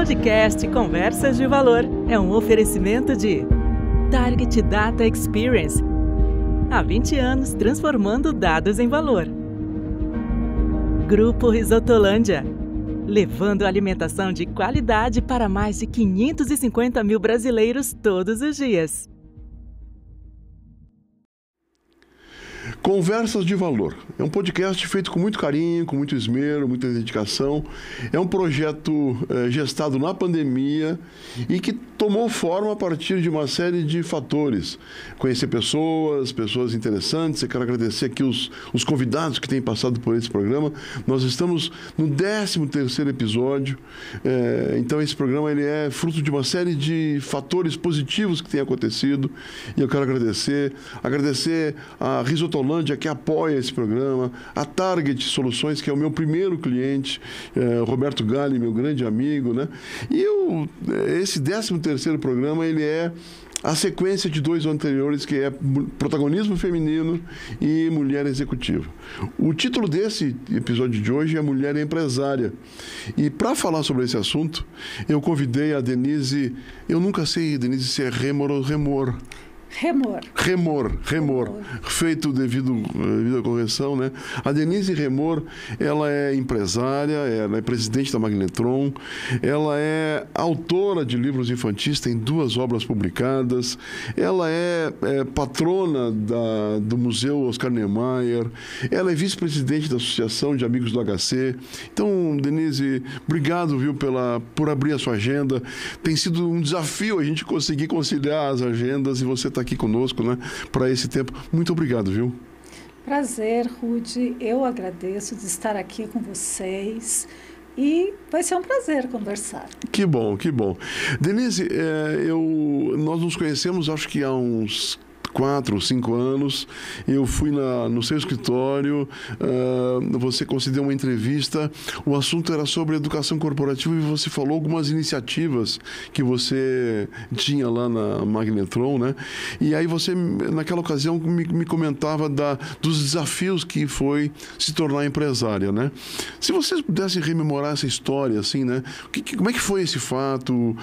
podcast Conversas de Valor é um oferecimento de Target Data Experience. Há 20 anos transformando dados em valor. Grupo Risotolândia, levando alimentação de qualidade para mais de 550 mil brasileiros todos os dias. Conversas de Valor. É um podcast feito com muito carinho, com muito esmero, muita dedicação. É um projeto gestado na pandemia e que tomou forma a partir de uma série de fatores. Conhecer pessoas interessantes. Eu quero agradecer aqui os convidados que têm passado por esse programa. Nós estamos no 13º episódio. Então esse programa ele é fruto de uma série de fatores positivos que têm acontecido. E eu quero agradecer a Risotolândia, que apoia esse programa, a Target Soluções, que é o meu primeiro cliente, Roberto Galli, meu grande amigo, né? E esse 13º programa, ele é a sequência de 2 anteriores, que é protagonismo feminino e mulher executiva. O título desse episódio de hoje é Mulher Empresária. E para falar sobre esse assunto, eu convidei a Denise, eu nunca sei, Denise, se é Remor ou Remor. Remor. Feito devido à correção, né? A Denise Remor, ela é empresária, ela é presidente da Magnetron, ela é autora de livros infantis, tem 2 obras publicadas, ela é patrona do Museu Oscar Niemeyer, ela é vice-presidente da Associação de Amigos do HC. Então, Denise, obrigado, viu, por abrir a sua agenda. Tem sido um desafio a gente conseguir conciliar as agendas e você está aqui conosco, né, para esse tempo. Muito obrigado, viu? Prazer, Rudy. Eu agradeço de estar aqui com vocês e vai ser um prazer conversar. Que bom. Denise, nós nos conhecemos acho que há uns 4 ou 5 anos, eu fui no seu escritório, você concedeu uma entrevista, o assunto era sobre educação corporativa e você falou algumas iniciativas que você tinha lá na Magnetron, né? E aí você, naquela ocasião, me comentava dos desafios que foi se tornar empresária, né? Se vocês pudessem rememorar essa história, assim, né? Como é que foi esse fato?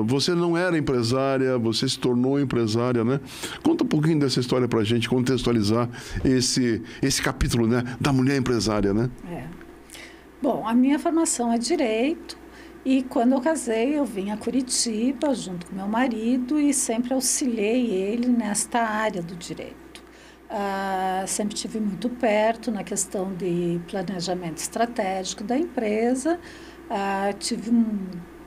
Você não era empresária, você se tornou empresária, né? Conta um pouquinho dessa história para a gente contextualizar esse capítulo, né, da mulher empresária, né? Bom, a minha formação é Direito e quando eu casei eu vim a Curitiba junto com meu marido e sempre auxiliei ele nesta área do Direito. Sempre estive muito perto na questão de planejamento estratégico da empresa, tive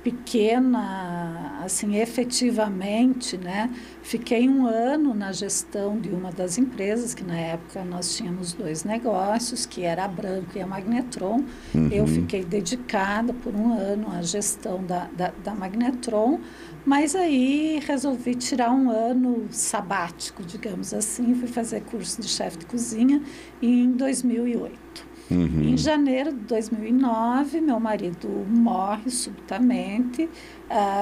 pequena, assim, efetivamente, né? Fiquei 1 ano na gestão de uma das empresas, que na época nós tínhamos 2 negócios, que era a Branco e a Magnetron. Uhum. Eu fiquei dedicada por 1 ano à gestão da Magnetron, mas aí resolvi tirar 1 ano sabático, digamos assim, fui fazer curso de chefe de cozinha em 2008. Uhum. Em janeiro de 2009, meu marido morre subitamente,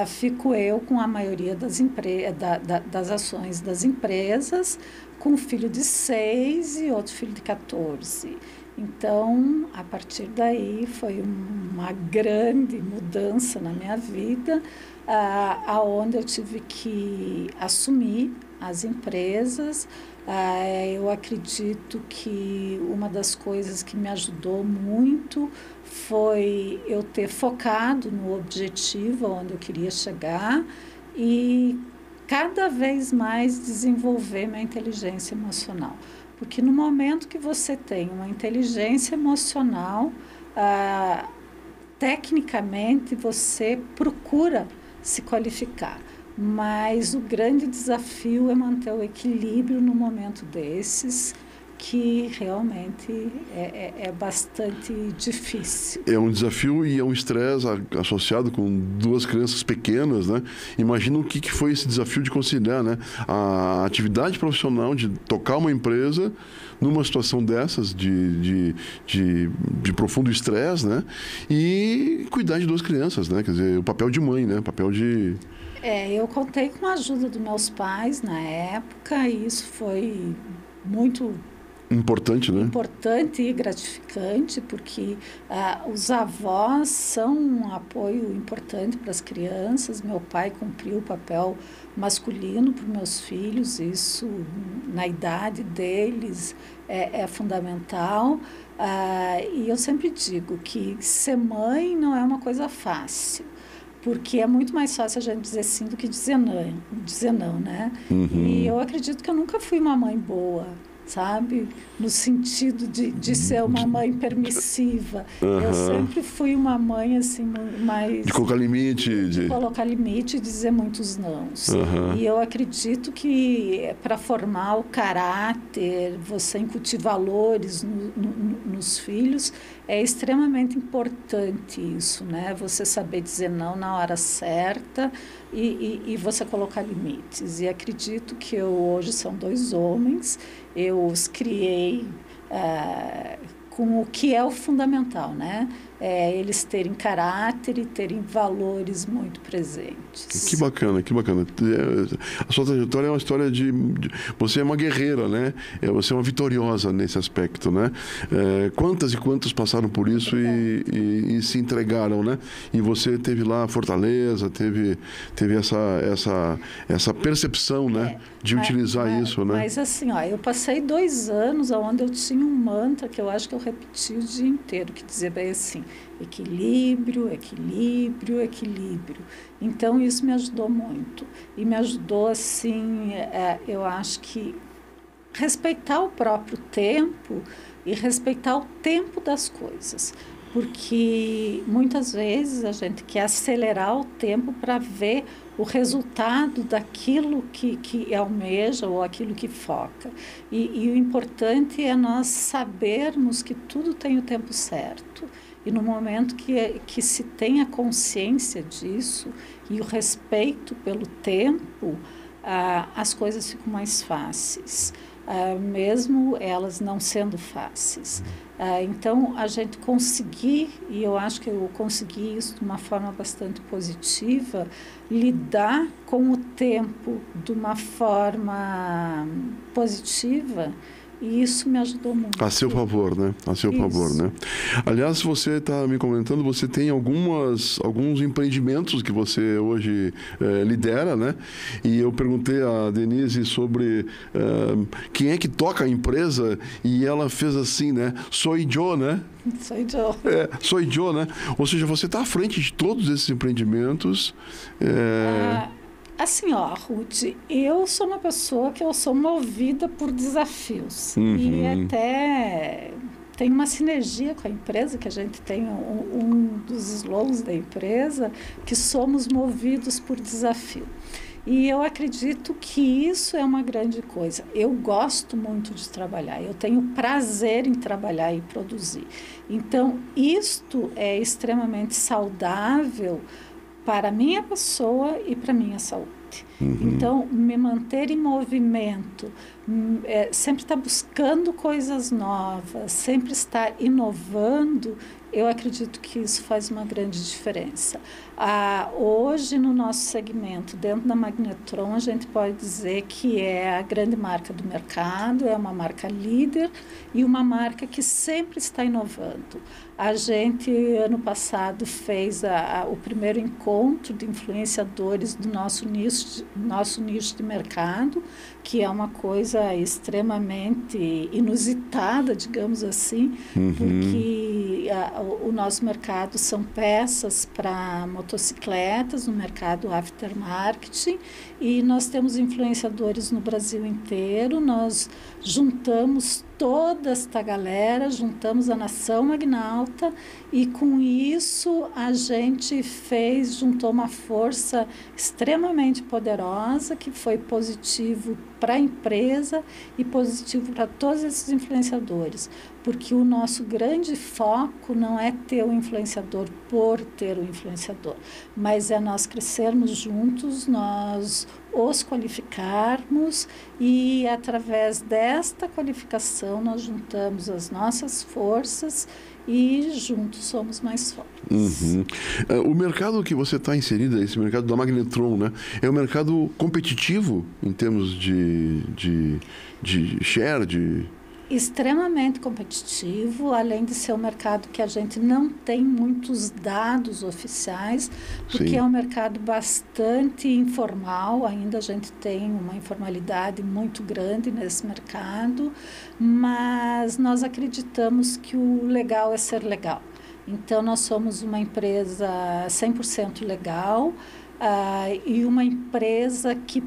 fico eu com a maioria das ações das empresas, com um filho de 6 e outro filho de 14. Então, a partir daí, foi uma grande mudança na minha vida, aonde eu tive que assumir as empresas. Eu acredito que uma das coisas que me ajudou muito foi eu ter focado no objetivo onde eu queria chegar e cada vez mais desenvolver minha inteligência emocional. Porque no momento que você tem uma inteligência emocional, tecnicamente você procura se qualificar. Mas o grande desafio é manter o equilíbrio no momento desses, que realmente é bastante difícil. É um desafio e é um estresse associado com 2 crianças pequenas, né? Imagina o que foi esse desafio de conciliar, né? A atividade profissional de tocar uma empresa numa situação dessas, de profundo estresse, né? E cuidar de 2 crianças, né? Quer dizer, o papel de mãe, né? O papel de... eu contei com a ajuda dos meus pais na época e isso foi muito Importante, né? Importante e gratificante, porque os avós são um apoio importante para as crianças. Meu pai cumpriu o papel masculino para os meus filhos, isso na idade deles é fundamental. E eu sempre digo que ser mãe não é uma coisa fácil, porque é muito mais fácil a gente dizer sim do que dizer não, né? E eu acredito que eu nunca fui uma mãe boa, sabe? No sentido de ser uma mãe permissiva. Eu sempre fui uma mãe, assim, mais... De colocar limite. De colocar limite e dizer muitos nãos. E eu acredito que para formar o caráter, você incutir valores nos filhos, é extremamente importante isso, né? Você saber dizer não na hora certa e você colocar limites. E acredito que hoje são 2 homens, eu os criei com o que é o fundamental, né? Eles terem caráter e terem valores muito presentes. Que bacana, que bacana. A sua trajetória é uma história de você é uma guerreira, né? Você é uma vitoriosa nesse aspecto, né? Quantas e quantos passaram por isso e se entregaram, né? E você teve lá a fortaleza, teve essa percepção, né? De utilizar isso, né? Mas assim, eu passei 2 anos onde eu tinha um mantra que eu acho que eu repeti o dia inteiro, que dizia bem assim: equilíbrio, equilíbrio, equilíbrio. Então, isso me ajudou muito. E me ajudou, assim, eu acho que respeitar o próprio tempo e respeitar o tempo das coisas. Porque muitas vezes a gente quer acelerar o tempo para ver o resultado daquilo que almeja ou aquilo que foca. E o importante é nós sabermos que tudo tem o tempo certo. E no momento que se tem a consciência disso e o respeito pelo tempo, as coisas ficam mais fáceis, mesmo elas não sendo fáceis. Então, a gente conseguir, e eu acho que eu consegui isso de uma forma bastante positiva, lidar com o tempo de uma forma positiva, e isso me ajudou muito. A seu favor, né? A seu favor, né? Aliás, você está me comentando, você tem alguns empreendimentos que você hoje lidera, né? E eu perguntei a Denise sobre quem é que toca a empresa e ela fez assim, né? Soy yo, né? Soy yo. Soy yo, né? Ou seja, você está à frente de todos esses empreendimentos. Assim, Ruth, eu sou uma pessoa que eu sou movida por desafios. E até tem uma sinergia com a empresa, que a gente tem um dos slogans da empresa, que somos movidos por desafio. E eu acredito que isso é uma grande coisa. Eu gosto muito de trabalhar, eu tenho prazer em trabalhar e produzir. Então, isto é extremamente saudável para a minha pessoa e para a minha saúde. Então, me manter em movimento, sempre estar buscando coisas novas, sempre estar inovando, eu acredito que isso faz uma grande diferença. Hoje, no nosso segmento, dentro da Magnetron, a gente pode dizer que é a grande marca do mercado, é uma marca líder e uma marca que sempre está inovando. A gente, ano passado, fez o primeiro encontro de influenciadores do nosso nicho de mercado, que é uma coisa extremamente inusitada, digamos assim, porque o nosso mercado são peças para motocicletas, no mercado aftermarket, e nós temos influenciadores no Brasil inteiro. Nós juntamos toda esta galera, juntamos a nação magnalta e com isso a gente juntou uma força extremamente poderosa que foi positivo para a empresa e positivo para todos esses influenciadores, porque o nosso grande foco não é ter o influenciador por ter o influenciador, mas é nós crescermos juntos, nós os qualificarmos e através desta qualificação nós juntamos as nossas forças e juntos somos mais fortes. O mercado que você está inserida, esse mercado da Magnetron, né, é um mercado competitivo em termos de share, extremamente competitivo, além de ser um mercado que a gente não tem muitos dados oficiais, porque é um mercado bastante informal, ainda a gente tem uma informalidade muito grande nesse mercado, mas nós acreditamos que o legal é ser legal. Então, nós somos uma empresa 100% legal e uma empresa que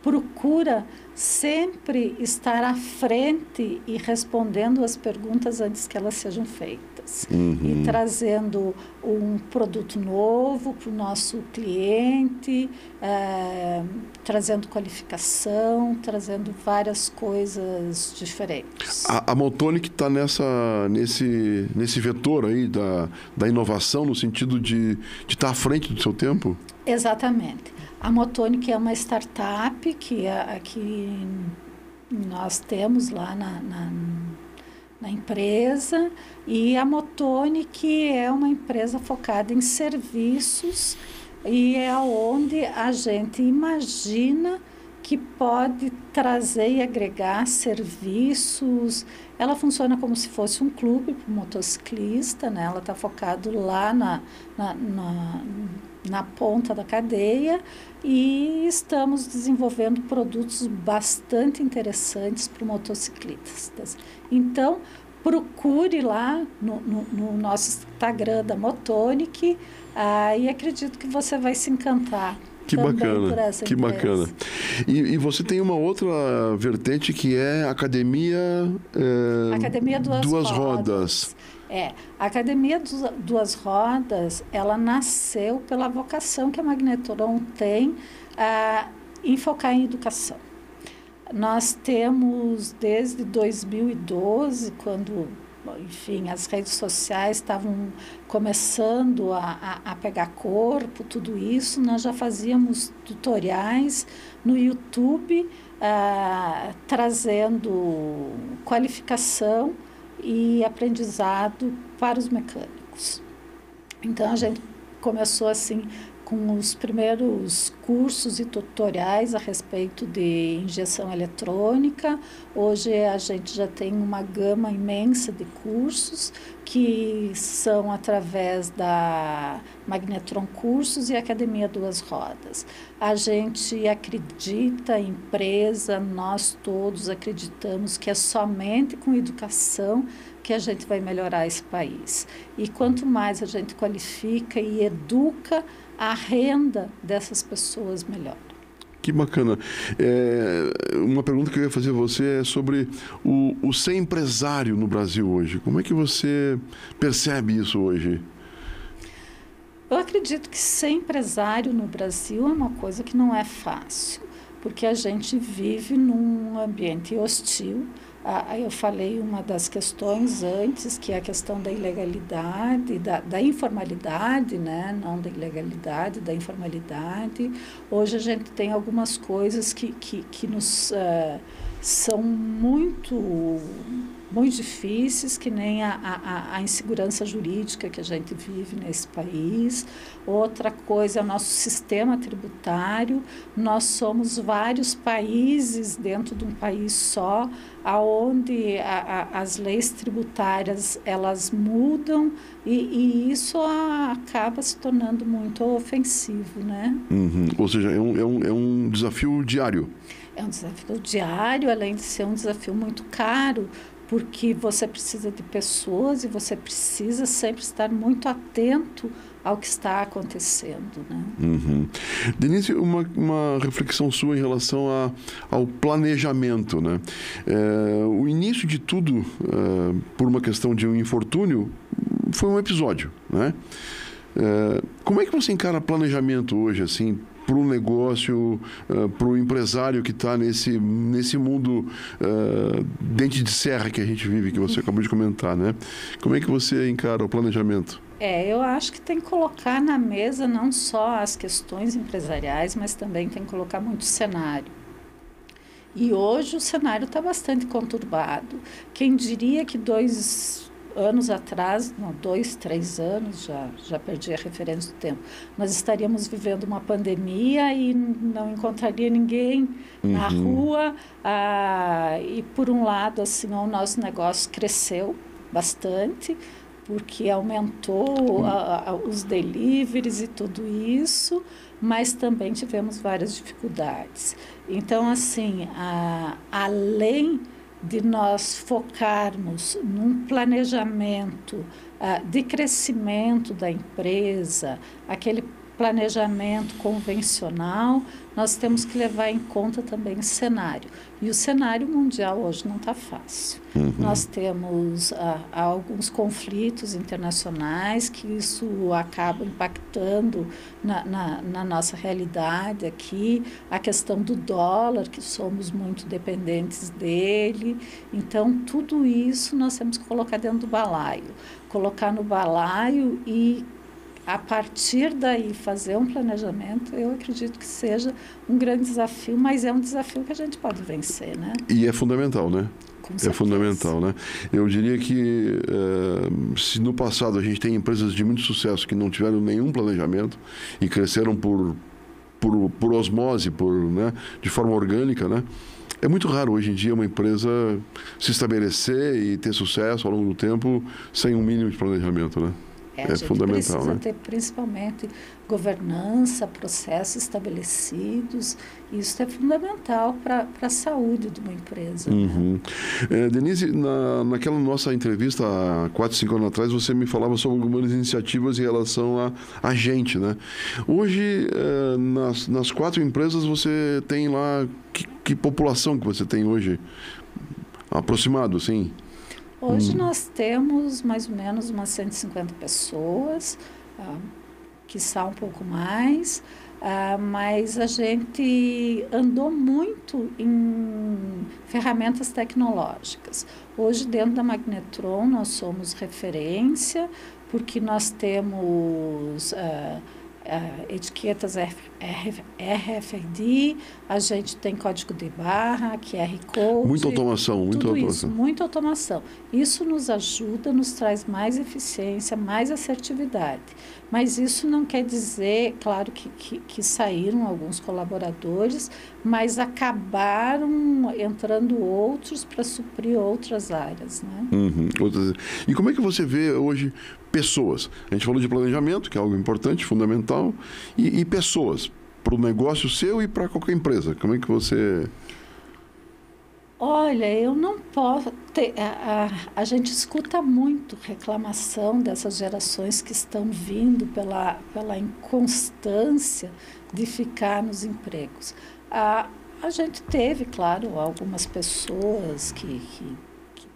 procura sempre estar à frente e respondendo as perguntas antes que elas sejam feitas. E trazendo um produto novo para o nosso cliente, trazendo qualificação, trazendo várias coisas diferentes. A Motonic está nesse vetor aí da inovação, no sentido de estar à frente do seu tempo? Exatamente. A Motonic é uma startup que nós temos lá na empresa, e a Motonic é uma empresa focada em serviços e é onde a gente imagina que pode trazer e agregar serviços. Ela funciona como se fosse um clube para o motociclista, né? Ela está focada lá na ponta da cadeia, e estamos desenvolvendo produtos bastante interessantes para motociclistas. Então, procure lá no nosso Instagram da Motonic, e acredito que você vai se encantar. Que bacana, que bacana. E você tem uma outra vertente que é a Academia Duas Rodas. A Academia Duas Rodas, ela nasceu pela vocação que a Magnetron tem em focar em educação. Nós temos desde 2012, quando, enfim, as redes sociais estavam começando a pegar corpo, tudo isso, nós já fazíamos tutoriais no YouTube, trazendo qualificação e aprendizado para os mecânicos. Então, a gente começou assim com os primeiros cursos e tutoriais a respeito de injeção eletrônica. Hoje a gente já tem uma gama imensa de cursos que são através da Magnetron Cursos e Academia Duas Rodas. A gente acredita, a empresa, nós todos acreditamos que é somente com educação que a gente vai melhorar esse país. E quanto mais a gente qualifica e educa, a renda dessas pessoas melhora. Que bacana. Uma pergunta que eu ia fazer a você é sobre o ser empresário no Brasil hoje. Como é que você percebe isso hoje? Eu acredito que ser empresário no Brasil é uma coisa que não é fácil, porque a gente vive num ambiente hostil. Eu falei uma das questões antes, que é a questão da ilegalidade, da informalidade, né? Não da ilegalidade, da informalidade. Hoje a gente tem algumas coisas que nos são muito difíceis, que nem a insegurança jurídica que a gente vive nesse país. Outra coisa é o nosso sistema tributário. Nós somos vários países dentro de um país só, aonde as leis tributárias elas mudam, e isso acaba se tornando muito ofensivo, né? Ou seja, é um desafio diário. É um desafio diário, além de ser um desafio muito caro, porque você precisa de pessoas e você precisa sempre estar muito atento ao que está acontecendo, né? Denise, uma reflexão sua em relação ao planejamento, né? O início de tudo, por uma questão de um infortúnio, foi um episódio, né? Como é que você encara planejamento hoje, assim, para o negócio, para o empresário que está nesse mundo dente de serra que a gente vive, que você acabou de comentar, né? Como é que você encara o planejamento? Eu acho que tem que colocar na mesa não só as questões empresariais, mas também tem que colocar muito cenário. E hoje o cenário está bastante conturbado. Quem diria que 2 anos atrás, não, 2, 3 anos, já perdi a referência do tempo, nós estaríamos vivendo uma pandemia e não encontraria ninguém na rua. E, por um lado, assim, o nosso negócio cresceu bastante, porque aumentou os deliveries e tudo isso, mas também tivemos várias dificuldades. Então, assim, além de nós focarmos num planejamento de crescimento da empresa, aquele planejamento convencional, nós temos que levar em conta também o cenário. E o cenário mundial hoje não está fácil. Nós temos alguns conflitos internacionais que isso acaba impactando na nossa realidade aqui. A questão do dólar, que somos muito dependentes dele. Então, tudo isso nós temos que colocar dentro do balaio. Colocar no balaio e, a partir daí, fazer um planejamento, eu acredito que seja um grande desafio, mas é um desafio que a gente pode vencer, né? E é fundamental, né? Com certeza. É fundamental, né? Eu diria que se no passado a gente tem empresas de muito sucesso que não tiveram nenhum planejamento e cresceram por osmose, né? De forma orgânica, né? É muito raro hoje em dia uma empresa se estabelecer e ter sucesso ao longo do tempo sem um mínimo de planejamento, né? A gente fundamental, precisa né? ter principalmente governança, processos estabelecidos. Isso é fundamental para a saúde de uma empresa. Né? Denise, naquela nossa entrevista há 4, 5 anos atrás, você me falava sobre algumas iniciativas em relação a gente, né? Hoje, nas 4 empresas, você tem lá... Que população que você tem hoje? Aproximado, assim? Hoje nós temos mais ou menos umas 150 pessoas, quiçá um pouco mais, mas a gente andou muito em ferramentas tecnológicas. Hoje, dentro da Magnetron, nós somos referência, porque nós temos etiquetas RFID, a gente tem código de barra, QR Code. Muita automação, Muita automação. Isso nos ajuda, nos traz mais eficiência, mais assertividade. Mas isso não quer dizer, claro que saíram alguns colaboradores, mas acabaram entrando outros para suprir outras áreas, né? E como é que você vê hoje pessoas? A gente falou de planejamento, que é algo importante, fundamental, e pessoas, para o negócio seu e para qualquer empresa. Como é que você... Olha, eu não posso ter... A gente escuta muito reclamação dessas gerações que estão vindo pela inconstância de ficar nos empregos. A gente teve, claro, algumas pessoas que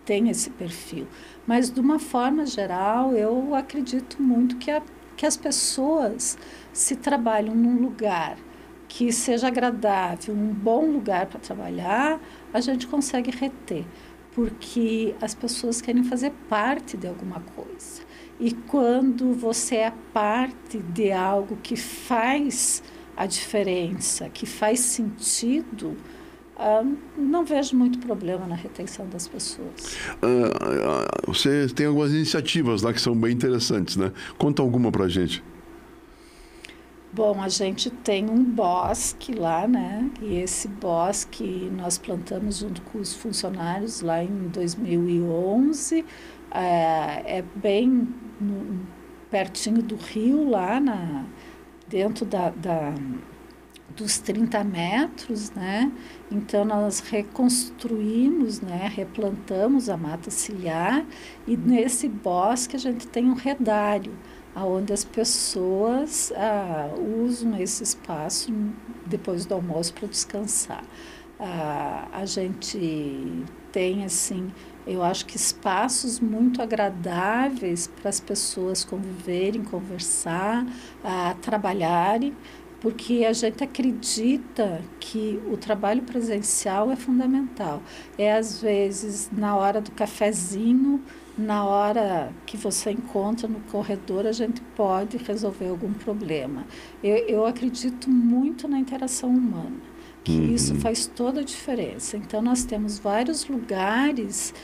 têm esse perfil, mas, de uma forma geral, eu acredito muito que as pessoas, se trabalham num lugar que seja agradável, um bom lugar para trabalhar, a gente consegue reter, porque as pessoas querem fazer parte de alguma coisa. E quando você é parte de algo que faz a diferença, que faz sentido, não vejo muito problema na retenção das pessoas. Você tem algumas iniciativas lá que são bem interessantes, né? Conta alguma para a gente. Bom, a gente tem um bosque lá, né? E esse bosque nós plantamos junto com os funcionários lá em 2011. É bem pertinho do rio, lá dentro dos 30 metros, né? Então, nós reconstruímos, né? Replantamos a mata ciliar, e nesse bosque a gente tem um redário, onde as pessoas usam esse espaço depois do almoço para descansar. A gente tem, assim, eu acho que espaços muito agradáveis para as pessoas conviverem, conversar, trabalharem, porque a gente acredita que o trabalho presencial é fundamental. Às vezes, na hora do cafezinho, na hora que você encontra no corredor, a gente pode resolver algum problema. Eu acredito muito na interação humana, que isso faz toda a diferença. Então, nós temos vários lugares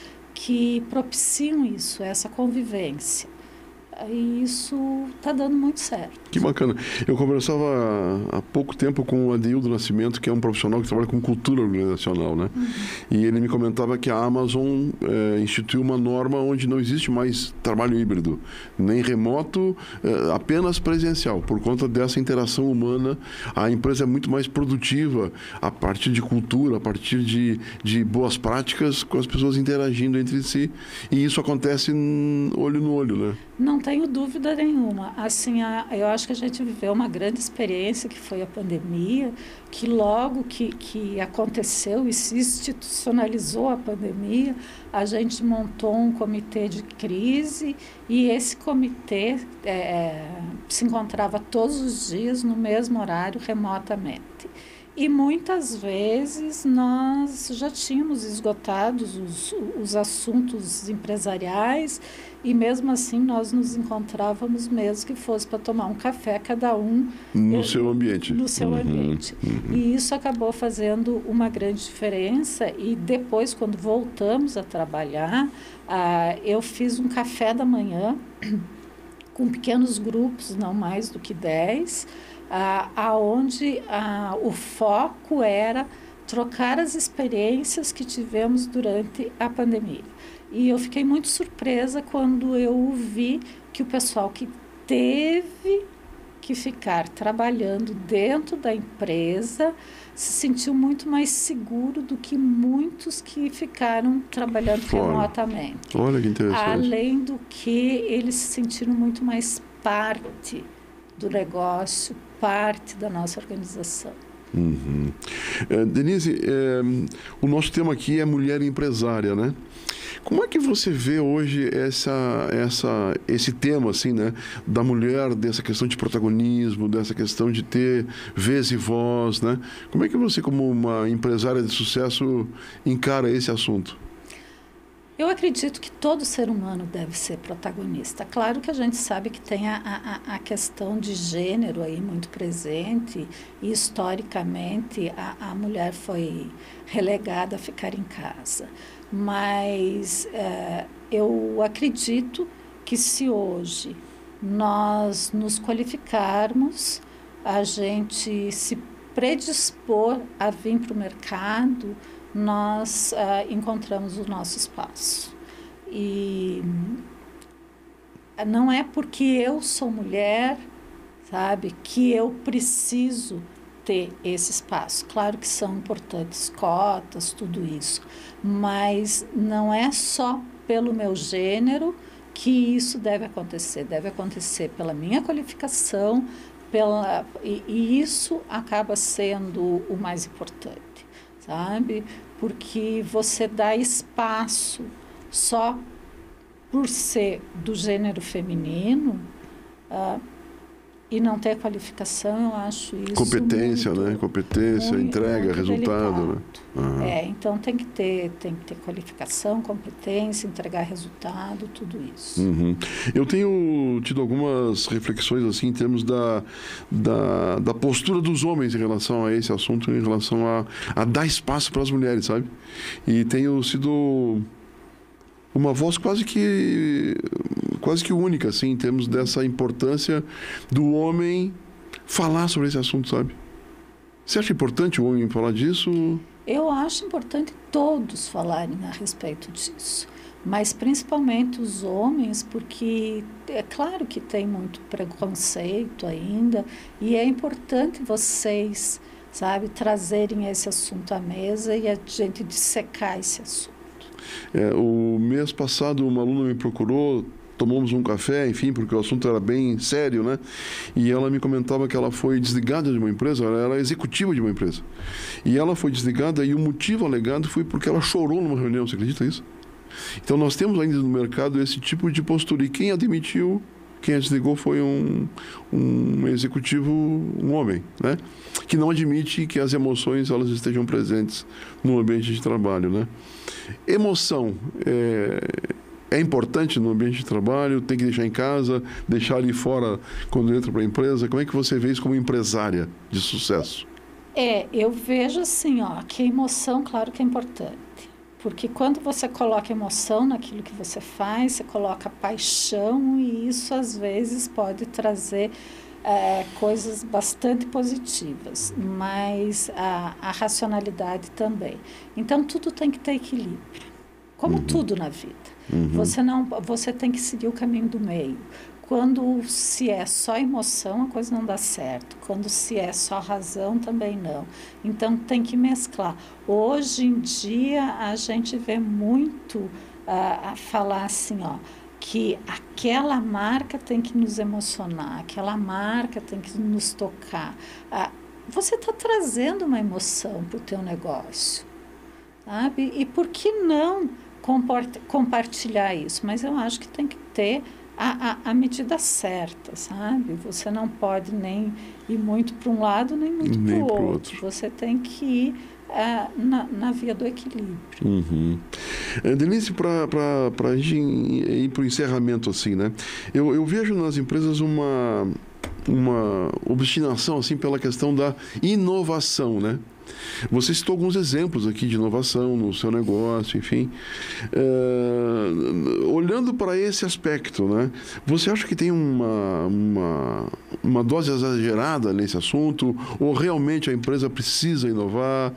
que propiciam isso, essa convivência. E isso está dando muito certo. Que bacana. Eu conversava há pouco tempo com o Adeildo Nascimento, que é um profissional que trabalha com cultura organizacional, né? E ele me comentava que a Amazon instituiu uma norma onde não existe mais trabalho híbrido, nem remoto, apenas presencial. Por conta dessa interação humana, a empresa é muito mais produtiva a partir de cultura, a partir de boas práticas, com as pessoas interagindo entre si. E isso acontece olho no olho, né? Não tenho dúvida nenhuma. Assim, eu acho que a gente viveu uma grande experiência, que foi a pandemia, que logo que aconteceu e se institucionalizou a pandemia, a gente montou um comitê de crise e esse comitê se encontrava todos os dias no mesmo horário, remotamente. E muitas vezes nós já tínhamos esgotados os assuntos empresariais e mesmo assim nós nos encontrávamos mesmo que fosse para tomar um café cada um no seu ambiente. No seu ambiente. E isso acabou fazendo uma grande diferença e depois, quando voltamos a trabalhar, eu fiz um café da manhã com pequenos grupos, não mais do que 10, aonde o foco era trocar as experiências que tivemos durante a pandemia. E eu fiquei muito surpresa quando eu vi que o pessoal que teve que ficar trabalhando dentro da empresa se sentiu muito mais seguro do que muitos que ficaram trabalhando remotamente. Olha que interessante. Além do que eles se sentiram muito mais parte do negócio, parte da nossa organização. Denise, o nosso tema aqui é mulher empresária, né? Como é que você vê hoje esse tema, assim, né, da mulher, dessa questão de protagonismo, dessa questão de ter vez e voz, né? Como é que você, como uma empresária de sucesso, encara esse assunto? Eu acredito que todo ser humano deve ser protagonista. Claro que a gente sabe que tem a questão de gênero aí muito presente e, historicamente, a mulher foi relegada a ficar em casa. Mas eu acredito que se hoje nós nos qualificarmos, a gente se predispor a vir para o mercado, nós encontramos o nosso espaço. E não é porque eu sou mulher, sabe, que eu preciso ter esse espaço. Claro que são importantes cotas, tudo isso, mas não é só pelo meu gênero que isso deve acontecer pela minha qualificação, e isso acaba sendo o mais importante, sabe? Porque você dá espaço só por ser do gênero feminino e não ter qualificação, eu acho isso competência, muito, né? Competência, muito, entrega, muito resultado, delicado, né? Então tem que ter qualificação, competência, entregar resultado, tudo isso. Eu tenho tido algumas reflexões assim em termos da postura dos homens em relação a esse assunto, em relação a dar espaço para as mulheres, sabe? E tenho sido uma voz quase que única, assim, em termos dessa importância do homem falar sobre esse assunto, sabe? Você acha importante o homem falar disso? Eu acho importante todos falarem a respeito disso, mas principalmente os homens, porque é claro que tem muito preconceito ainda, e é importante vocês, sabe, trazerem esse assunto à mesa e a gente dissecar esse assunto. O mês passado uma aluna me procurou, tomamos um café, enfim, porque o assunto era bem sério, né? E ela me comentava que ela foi desligada de uma empresa, ela era executiva de uma empresa. E ela foi desligada e o motivo alegado foi porque ela chorou numa reunião, você acredita nisso? Então nós temos ainda no mercado esse tipo de postura. E quem a demitiu, quem a desligou foi um executivo, um homem, né? Que não admite que as emoções elas estejam presentes no ambiente de trabalho, né? Emoção é importante no ambiente de trabalho, tem que deixar em casa, deixar ali fora quando entra para a empresa. Como é que você vê isso como empresária de sucesso? Eu vejo assim, que a emoção, claro que é importante, Porque quando você coloca emoção naquilo que você faz, você coloca paixão e isso às vezes pode trazer coisas bastante positivas, mas a racionalidade também. Então tudo tem que ter equilíbrio, como tudo na vida. Você tem que seguir o caminho do meio. Quando se é só emoção, a coisa não dá certo. Quando se é só razão, também não. Então, tem que mesclar. Hoje em dia, a gente vê muito a falar assim, que aquela marca tem que nos emocionar, aquela marca tem que nos tocar. Você está trazendo uma emoção para o teu negócio, sabe? E por que não compartilhar isso? Mas eu acho que tem que ter a medida certa, sabe? Você não pode nem ir muito para um lado, nem muito para o outro. Você tem que ir na via do equilíbrio. Denise, para a gente ir para o encerramento, assim, né? Eu vejo nas empresas uma obstinação, assim, pela questão da inovação, né? Você citou alguns exemplos aqui de inovação no seu negócio, enfim. Olhando para esse aspecto, né? Você acha que tem uma dose exagerada nesse assunto? Ou realmente a empresa precisa inovar?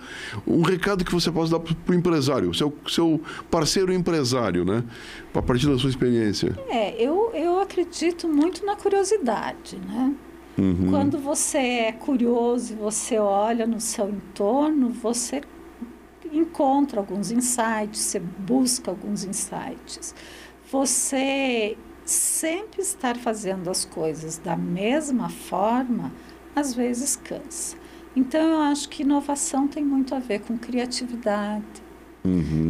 Um recado que você possa dar para o empresário, seu parceiro empresário, né? A partir da sua experiência. Eu acredito muito na curiosidade, né? Quando você é curioso e você olha no seu entorno, você encontra alguns insights, você busca alguns insights. Você sempre estar fazendo as coisas da mesma forma, às vezes cansa. Então, eu acho que inovação tem muito a ver com criatividade.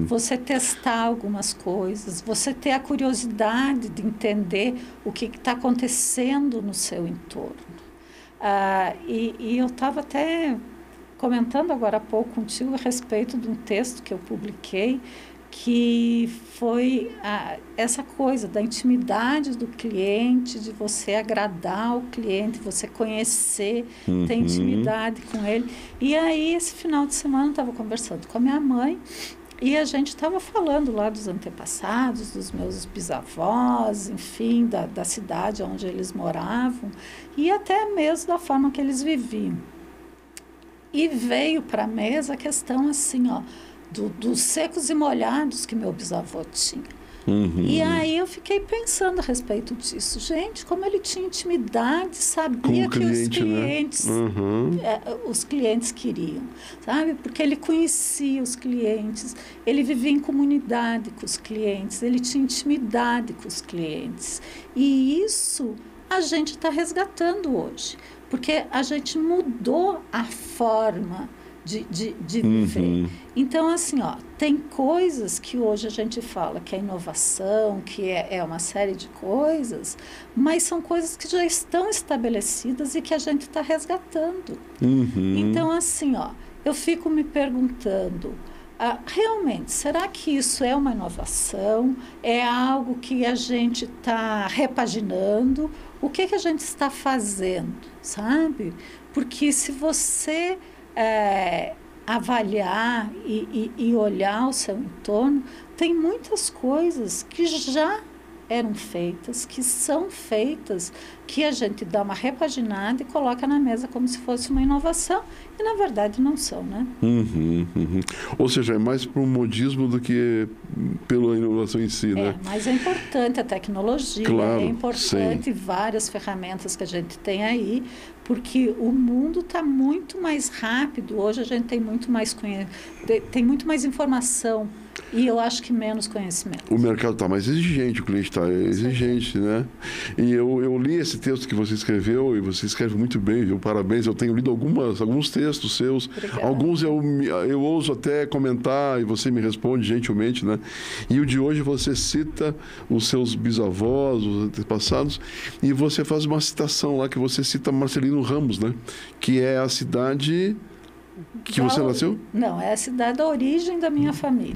Você testar algumas coisas, você ter a curiosidade de entender o que está acontecendo no seu entorno. E eu estava até comentando agora há pouco contigo a respeito de um texto que eu publiquei, que foi essa coisa da intimidade do cliente, de você agradar o cliente, você conhecer, ter intimidade com ele. E aí, esse final de semana, eu estava conversando com a minha mãe, e a gente estava falando lá dos antepassados, dos meus bisavós, enfim, da cidade onde eles moravam, e até mesmo da forma que eles viviam. E veio para a mesa a questão assim, dos secos e molhados que meu bisavô tinha. E aí eu fiquei pensando a respeito disso. Gente, como ele tinha intimidade, sabia que os clientes, os clientes queriam, sabe? Porque ele conhecia os clientes, ele vivia em comunidade com os clientes, ele tinha intimidade com os clientes. E isso a gente está resgatando hoje, porque a gente mudou a forma de viver. Então, assim, tem coisas que hoje a gente fala que é inovação, que é uma série de coisas, mas são coisas que já estão estabelecidas e que a gente está resgatando. Então, assim, eu fico me perguntando, realmente, será que isso é uma inovação? É algo que a gente está repaginando? O que a gente está fazendo, sabe? Porque se você avaliar e olhar o seu entorno, tem muitas coisas que já eram feitas, que são feitas, que a gente dá uma repaginada e coloca na mesa como se fosse uma inovação, e na verdade não são, né? Ou seja, é mais para um modismo do que pela inovação em si, né? Mas é importante a tecnologia, claro, é importante várias ferramentas que a gente tem aí, porque o mundo está muito mais rápido, hoje a gente tem muito mais informação, e eu acho que menos conhecimento. O mercado está mais exigente, o cliente está exigente, né? E eu li esse texto que você escreveu, e você escreve muito bem, viu? Parabéns, eu tenho lido alguns textos seus. Obrigada. Alguns eu ouso até comentar, e você me responde gentilmente, né? E o de hoje você cita os seus bisavós, os antepassados, e você faz uma citação lá, que você cita Marcelino Ramos, né? Que é a cidade... que você nasceu? Não, é a cidade da origem da minha família.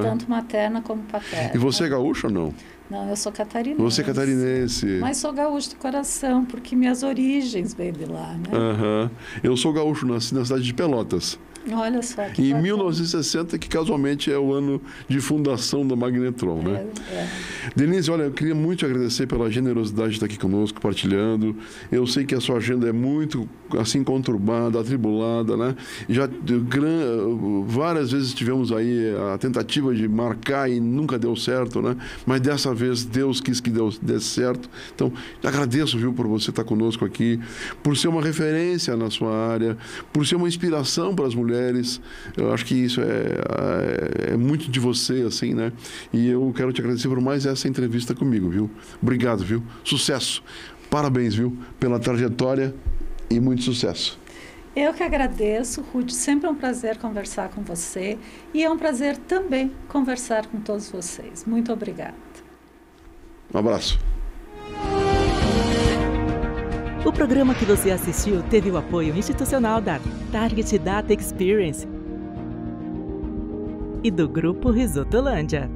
Tanto materna como paterna. E você é gaúcho ou não? Não, eu sou catarinense. Você é catarinense. Mas sou gaúcho de coração, porque minhas origens vêm de lá, né? Eu sou gaúcho, nasci na cidade de Pelotas. Olha só que Em bacana. 1960, que casualmente é o ano de fundação da Magnetron, né? Denise, olha, eu queria muito te agradecer pela generosidade de estar aqui conosco, compartilhando. Eu sei que a sua agenda é muito, assim, conturbada, atribulada, né? Várias vezes tivemos aí a tentativa de marcar e nunca deu certo, né? Mas dessa vez Deus quis que desse certo. Então, agradeço, viu, por você estar conosco aqui, por ser uma referência na sua área, por ser uma inspiração para as mulheres. Eu acho que isso é muito de você, assim, né? E eu quero te agradecer por mais essa entrevista comigo, viu? Obrigado, viu? Sucesso. Parabéns, viu? Pela trajetória e muito sucesso. Eu que agradeço, Ruth. Sempre é um prazer conversar com você e é um prazer também conversar com todos vocês. Muito obrigada. Um abraço. O programa que você assistiu teve o apoio institucional da Target Data Experience e do Grupo Risotolândia.